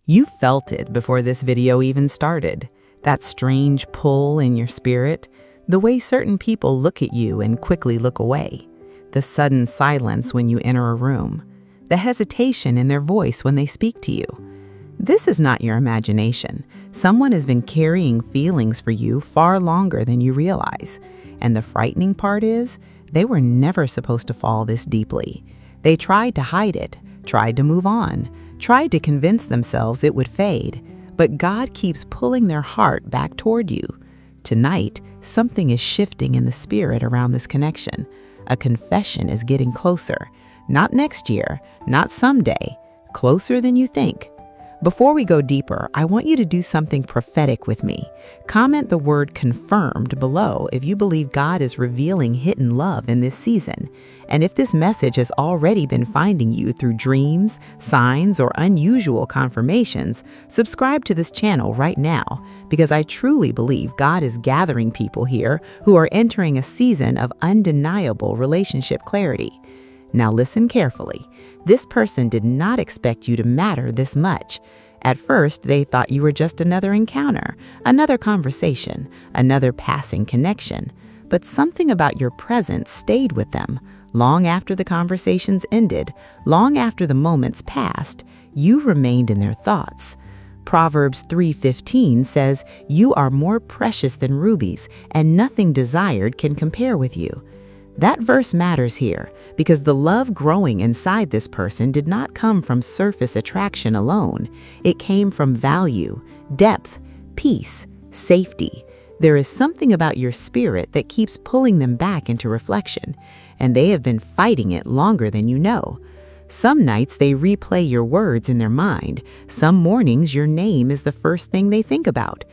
You felt it before this video even started. That strange pull in your spirit, the way certain people look at you and quickly look away, the sudden silence when you enter a room, the hesitation in their voice when they speak to you. This is not your imagination. Someone has been carrying feelings for you far longer than you realize. And the frightening part is, they were never supposed to fall this deeply. They tried to hide it, tried to move on, tried to convince themselves it would fade, but God keeps pulling their heart back toward you. Tonight, something is shifting in the spirit around this connection. A confession is getting closer. Not next year, not someday, closer than you think. Before we go deeper, I want you to do something prophetic with me. Comment the word confirmed below if you believe God is revealing hidden love in this season. And if this message has already been finding you through dreams, signs, or unusual confirmations, subscribe to this channel right now, because I truly believe God is gathering people here who are entering a season of undeniable relationship clarity. Now listen carefully. This person did not expect you to matter this much. At first, they thought you were just another encounter, another conversation, another passing connection. But something about your presence stayed with them. Long after the conversations ended, long after the moments passed, you remained in their thoughts. Proverbs 3:15 says, "You are more precious than rubies, and nothing desired can compare with you." That verse matters here because the love growing inside this person did not come from surface attraction alone. It came from value, depth, peace, safety. There is something about your spirit that keeps pulling them back into reflection, and they have been fighting it longer than you know. Some nights they replay your words in their mind. Some mornings your name is the first thing they think about.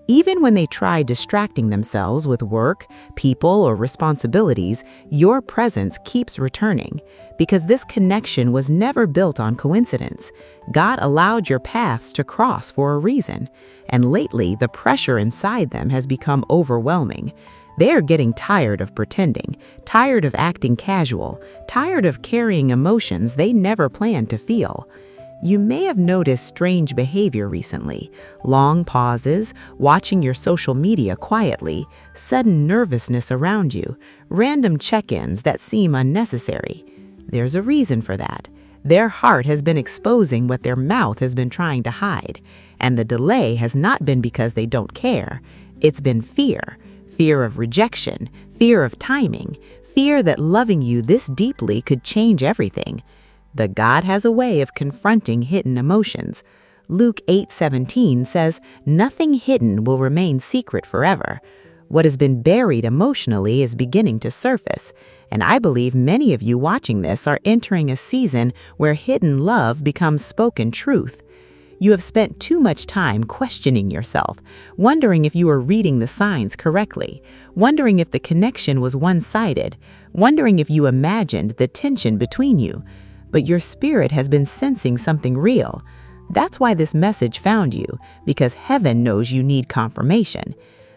Even when they try distracting themselves with work, people, or responsibilities, your presence keeps returning because this connection was never built on coincidence. God allowed your paths to cross for a reason, and lately the pressure inside them has become overwhelming. They are getting tired of pretending, tired of acting casual, tired of carrying emotions they never planned to feel. You may have noticed strange behavior recently, long pauses, watching your social media quietly, sudden nervousness around you, random check-ins that seem unnecessary. There's a reason for that. Their heart has been exposing what their mouth has been trying to hide, and the delay has not been because they don't care. It's been fear. Fear of rejection, fear of timing, fear that loving you this deeply could change everything. The God has a way of confronting hidden emotions. Luke 8:17 says, "Nothing hidden will remain secret forever." What has been buried emotionally is beginning to surface, and I believe many of you watching this are entering a season where hidden love becomes spoken truth. You have spent too much time questioning yourself, wondering if you are reading the signs correctly, wondering if the connection was one-sided, wondering if you imagined the tension between you. But your spirit has been sensing something real. That's why this message found you, because heaven knows you need confirmation.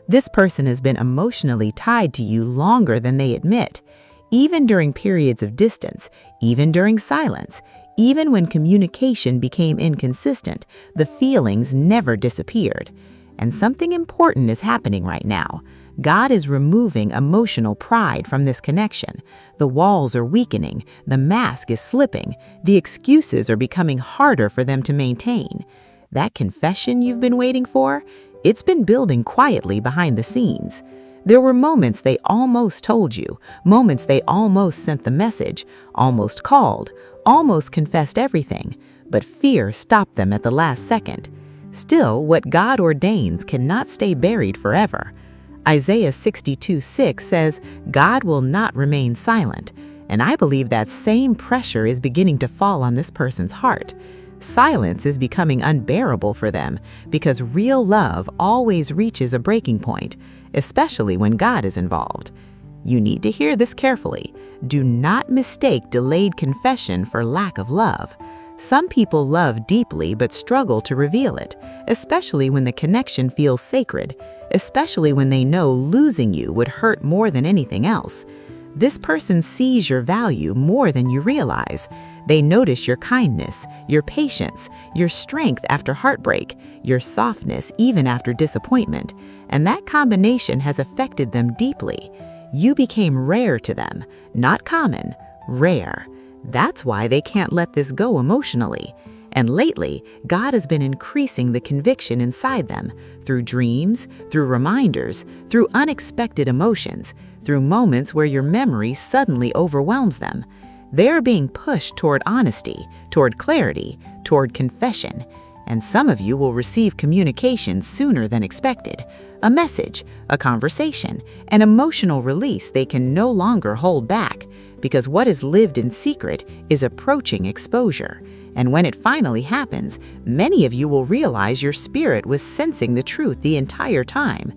This person has been emotionally tied to you longer than they admit, even during periods of distance, even during silence, even when communication became inconsistent, the feelings never disappeared. And something important is happening right now. God is removing emotional pride from this connection. The walls are weakening, the mask is slipping, the excuses are becoming harder for them to maintain. That confession you've been waiting for, it's been building quietly behind the scenes. There were moments they almost told you, moments they almost sent the message, almost called, almost confessed everything, but fear stopped them at the last second. Still, what God ordains cannot stay buried forever. Isaiah 62:6 says, "God will not remain silent," and I believe that same pressure is beginning to fall on this person's heart. Silence is becoming unbearable for them because real love always reaches a breaking point, especially when God is involved. You need to hear this carefully. Do not mistake delayed confession for lack of love. Some people love deeply but struggle to reveal it, especially when the connection feels sacred, especially when they know losing you would hurt more than anything else. This person sees your value more than you realize. They notice your kindness, your patience, your strength after heartbreak, your softness even after disappointment, and that combination has affected them deeply. You became rare to them, not common, rare. That's why they can't let this go emotionally. And lately, God has been increasing the conviction inside them through dreams, through reminders, through unexpected emotions, through moments where your memory suddenly overwhelms them. They're being pushed toward honesty, toward clarity, toward confession. And some of you will receive communication sooner than expected. A message, a conversation, an emotional release they can no longer hold back, because what is lived in secret is approaching exposure. And when it finally happens, many of you will realize your spirit was sensing the truth the entire time.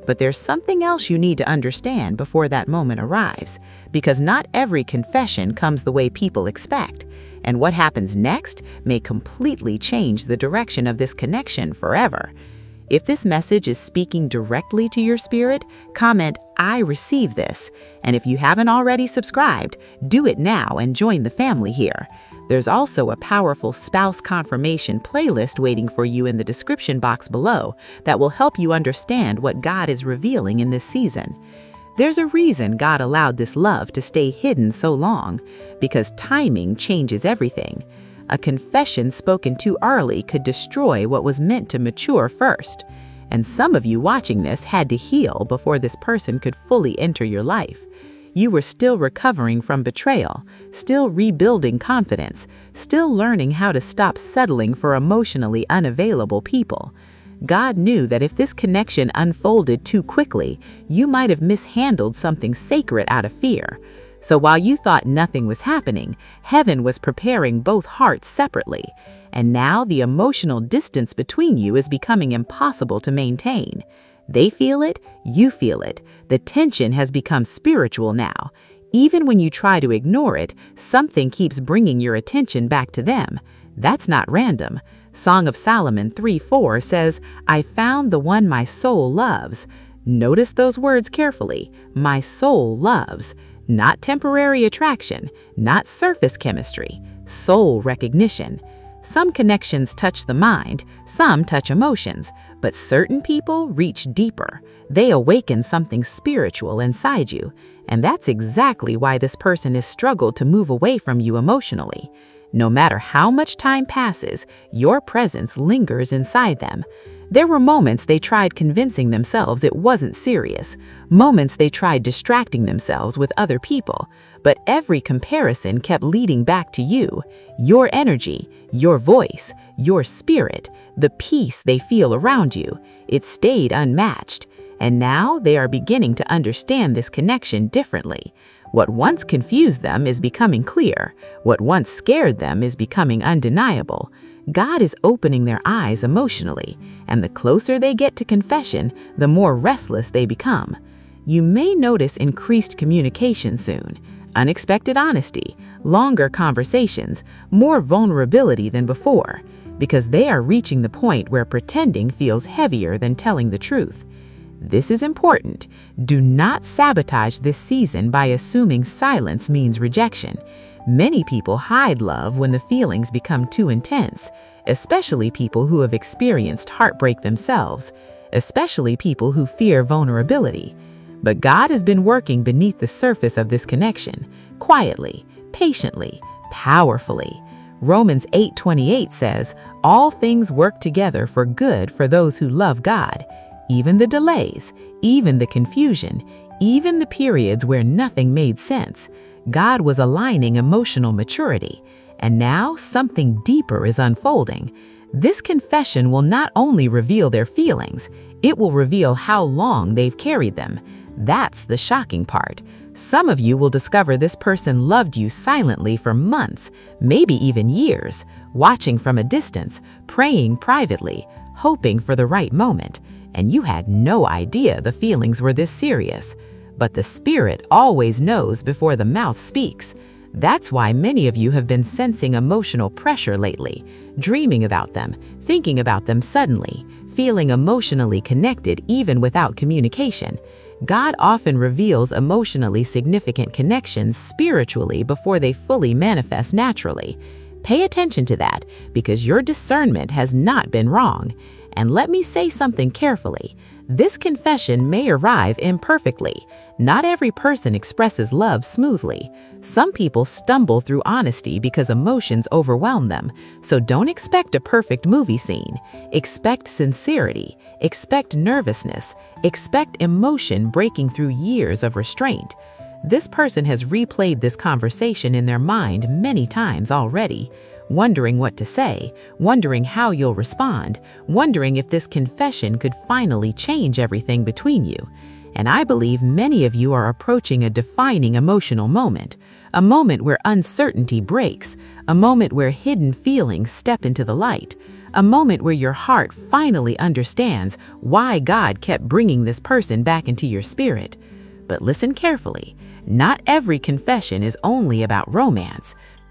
But there's something else you need to understand before that moment arrives, because not every confession comes the way people expect, and what happens next may completely change the direction of this connection forever. If this message is speaking directly to your spirit, comment, "I receive this." And if you haven't already subscribed, do it now and join the family here. There's also a powerful spouse confirmation playlist waiting for you in the description box below that will help you understand what God is revealing in this season. There's a reason God allowed this love to stay hidden so long, because timing changes everything. A confession spoken too early could destroy what was meant to mature first. And some of you watching this had to heal before this person could fully enter your life. You were still recovering from betrayal, still rebuilding confidence, still learning how to stop settling for emotionally unavailable people. God knew that if this connection unfolded too quickly, you might have mishandled something sacred out of fear. So while you thought nothing was happening, heaven was preparing both hearts separately. And now the emotional distance between you is becoming impossible to maintain. They feel it, you feel it. The tension has become spiritual now. Even when you try to ignore it, something keeps bringing your attention back to them. That's not random. Song of Solomon 3:4 says, "I found the one my soul loves." Notice those words carefully. My soul loves. Not temporary attraction, not surface chemistry, soul recognition. Some connections touch the mind, some touch emotions, but certain people reach deeper. They awaken something spiritual inside you, and that's exactly why this person has struggled to move away from you emotionally. No matter how much time passes, your presence lingers inside them. There were moments they tried convincing themselves it wasn't serious, moments they tried distracting themselves with other people, but every comparison kept leading back to you, your energy, your voice, your spirit, the peace they feel around you. It stayed unmatched, and now they are beginning to understand this connection differently. What once confused them is becoming clear. What once scared them is becoming undeniable. God is opening their eyes emotionally, and the closer they get to confession, the more restless they become. You may notice increased communication soon, unexpected honesty, longer conversations, more vulnerability than before, because they are reaching the point where pretending feels heavier than telling the truth. This is important. Do not sabotage this season by assuming silence means rejection. Many people hide love when the feelings become too intense, especially people who have experienced heartbreak themselves, especially people who fear vulnerability. But God has been working beneath the surface of this connection, quietly, patiently, powerfully. Romans 8:28 says, "All things work together for good for those who love God." Even the delays, even the confusion, even the periods where nothing made sense, God was aligning emotional maturity, and now something deeper is unfolding. This confession will not only reveal their feelings, it will reveal how long they've carried them. That's the shocking part. Some of you will discover this person loved you silently for months, maybe even years, watching from a distance, praying privately, hoping for the right moment, and you had no idea the feelings were this serious. But the Spirit always knows before the mouth speaks. That's why many of you have been sensing emotional pressure lately, dreaming about them, thinking about them suddenly, feeling emotionally connected even without communication. God often reveals emotionally significant connections spiritually before they fully manifest naturally. Pay attention to that, because your discernment has not been wrong. And let me say something carefully. This confession may arrive imperfectly. Not every person expresses love smoothly. Some people stumble through honesty because emotions overwhelm them. So don't expect a perfect movie scene. Expect sincerity. Expect nervousness. Expect emotion breaking through years of restraint. This person has replayed this conversation in their mind many times already, wondering what to say, wondering how you'll respond, wondering if this confession could finally change everything between you. And I believe many of you are approaching a defining emotional moment, a moment where uncertainty breaks, a moment where hidden feelings step into the light, a moment where your heart finally understands why God kept bringing this person back into your spirit. But listen carefully. Not every confession is only about romance.